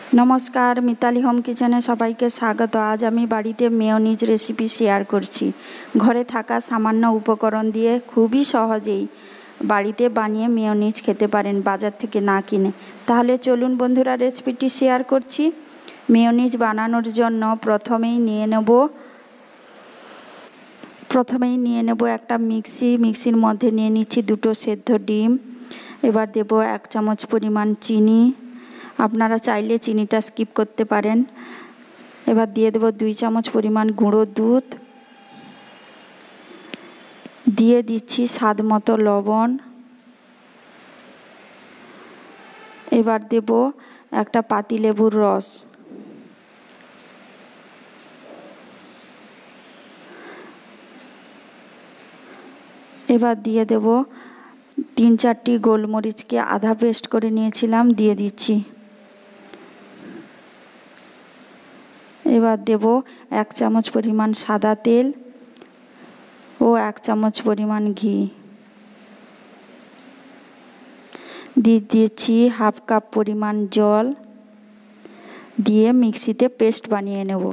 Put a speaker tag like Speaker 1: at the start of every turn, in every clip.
Speaker 1: नमस्कार मिताली होम किचेने सबाइके स्वागत। आज आमी बाड़ीते मेयोनिज रेसिपि शेयर करछि। घरे थाका सामान्य उपकरण दिए खूबই सहजेই बाड़ीते बानिয়ে मेयोनिज खेते पारेन बाजार थेके ना किने। ताहले चलुन बंधुरा रेसिपिटी शेयर करछि। मेयोनिज बानानोर जन्य प्रथमेই নিয়ে নেব একটা মিক্সির মধ্যে নিয়ে নিচ্ছি দুটো সেদ্ধ ডিম। এবার দেব 1 চামচ পরিমাণ চিনি। আপনারা চাইলে চিনিটা স্কিপ করতে পারেন। এবার দিয়ে দেব 2 চামচ পরিমাণ গুঁড়ো দুধ, দিয়ে দিচ্ছি স্বাদ মতো লবণ। এবার দেব একটা পাতিলেবুর রস। এবার দিয়ে দেব 3-4টি গোলমরিচকে আধা পেস্ট করে নিয়েছিলাম, দিয়ে দিচ্ছি। এবার দেব 1 চামচ পরিমাণ সাদা তেল ও 1 চামচ পরিমাণ ঘি, দিয়ে দিচ্ছি হাফ কাপ পরিমাণ জল, দিয়ে মিক্সিতে পেস্ট বানিয়ে নেব।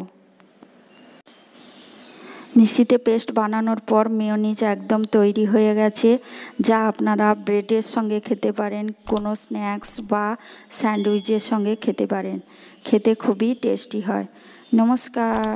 Speaker 1: মিক্সিতে পেস্ট বানানোর পর মেয়োনিজ একদম তৈরি হয়ে গেছে, যা আপনারা ব্রেডের সঙ্গে খেতে পারেন, কোনো স্ন্যাক্স বা স্যান্ডউইচের সঙ্গে খেতে পারেন। খেতে খুবই টেস্টি হয়। নমস্কার।